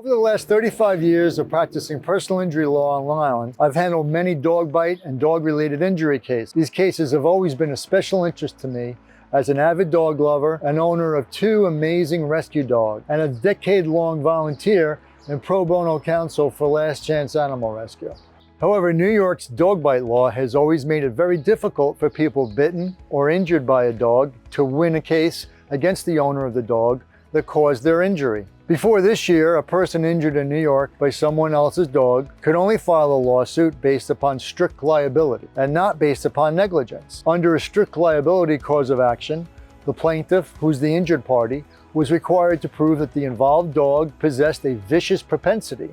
Over the last 35 years of practicing personal injury law on Long Island, I've handled many dog bite and dog-related injury cases. These cases have always been a special interest to me as an avid dog lover and owner of 2 amazing rescue dogs, and a decade-long volunteer and pro bono counsel for Last Chance Animal Rescue. However, New York's dog bite law has always made it very difficult for people bitten or injured by a dog to win a case against the owner of the dog that caused their injury. Before this year, a person injured in New York by someone else's dog could only file a lawsuit based upon strict liability and not based upon negligence. Under a strict liability cause of action, the plaintiff, who's the injured party, was required to prove that the involved dog possessed a vicious propensity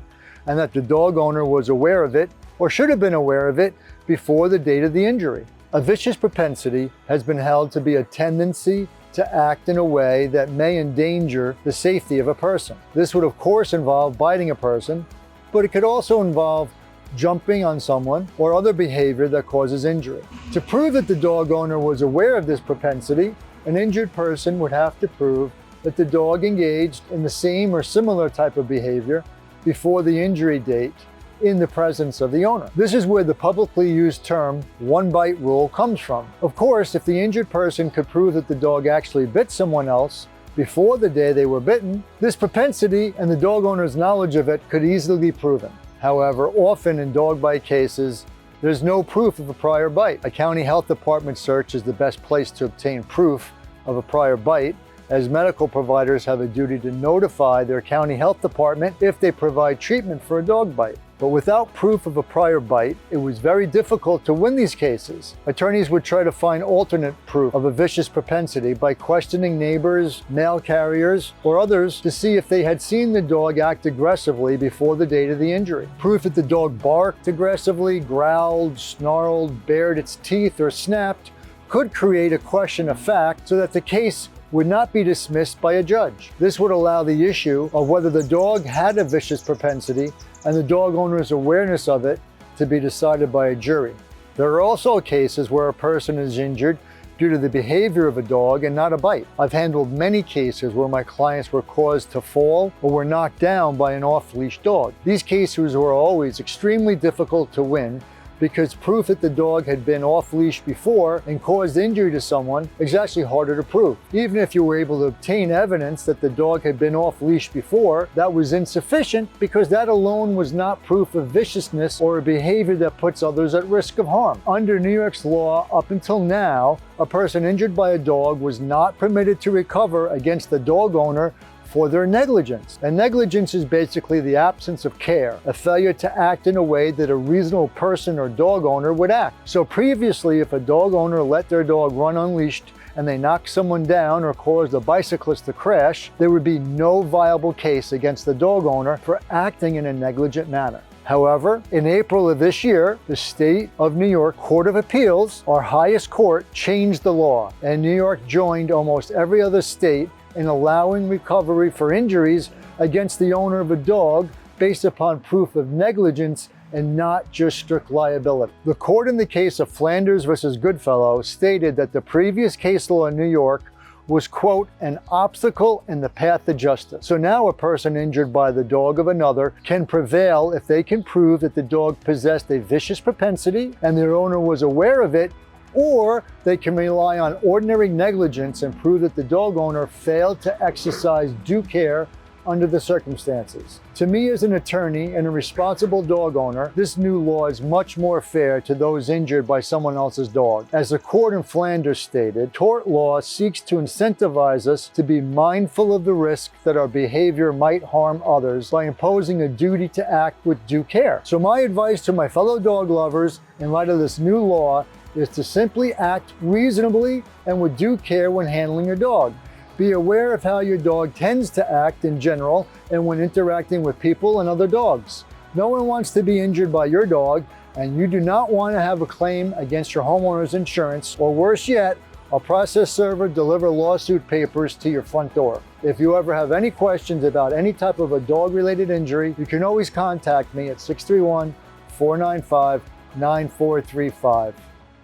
and that the dog owner was aware of it or should have been aware of it before the date of the injury. A vicious propensity has been held to be a tendency to act in a way that may endanger the safety of a person. This would of course involve biting a person, but it could also involve jumping on someone or other behavior that causes injury. To prove that the dog owner was aware of this propensity, an injured person would have to prove that the dog engaged in the same or similar type of behavior before the injury date in the presence of the owner. This is where the publicly used term one bite rule comes from. Of course, if the injured person could prove that the dog actually bit someone else before the day they were bitten, this propensity and the dog owner's knowledge of it could easily be proven. However, often in dog bite cases, there's no proof of a prior bite. A county health department search is the best place to obtain proof of a prior bite, as medical providers have a duty to notify their county health department if they provide treatment for a dog bite. But without proof of a prior bite, it was very difficult to win these cases. Attorneys would try to find alternate proof of a vicious propensity by questioning neighbors, mail carriers, or others to see if they had seen the dog act aggressively before the date of the injury. Proof that the dog barked aggressively, growled, snarled, bared its teeth, or snapped could create a question of fact so that the case would not be dismissed by a judge. This would allow the issue of whether the dog had a vicious propensity and the dog owner's awareness of it to be decided by a jury. There are also cases where a person is injured due to the behavior of a dog and not a bite. I've handled many cases where my clients were caused to fall or were knocked down by an off-leash dog. These cases were always extremely difficult to win because proof that the dog had been off-leash before and caused injury to someone is actually harder to prove. Even if you were able to obtain evidence that the dog had been off-leash before, that was insufficient because that alone was not proof of viciousness or a behavior that puts others at risk of harm. Under New York's law, up until now, a person injured by a dog was not permitted to recover against the dog owner for their negligence. And negligence is basically the absence of care, a failure to act in a way that a reasonable person or dog owner would act. So previously, if a dog owner let their dog run unleashed and they knocked someone down or caused a bicyclist to crash, there would be no viable case against the dog owner for acting in a negligent manner. However, in April of this year, the State of New York Court of Appeals, our highest court, changed the law, and New York joined almost every other state in allowing recovery for injuries against the owner of a dog based upon proof of negligence and not just strict liability. The court in the case of Flanders versus Goodfellow stated that the previous case law in New York was, quote, an obstacle in the path to justice. So now a person injured by the dog of another can prevail if they can prove that the dog possessed a vicious propensity and their owner was aware of it, or they can rely on ordinary negligence and prove that the dog owner failed to exercise due care under the circumstances. To me as an attorney and a responsible dog owner, this new law is much more fair to those injured by someone else's dog. As the court in Flanders stated, tort law seeks to incentivize us to be mindful of the risk that our behavior might harm others by imposing a duty to act with due care. So my advice to my fellow dog lovers in light of this new law is to simply act reasonably and with due care when handling your dog. Be aware of how your dog tends to act in general and when interacting with people and other dogs. No one wants to be injured by your dog, and you do not want to have a claim against your homeowner's insurance, or worse yet, a process server deliver lawsuit papers to your front door. If you ever have any questions about any type of a dog-related injury, you can always contact me at 631-495-9435.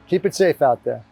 Keep it safe out there.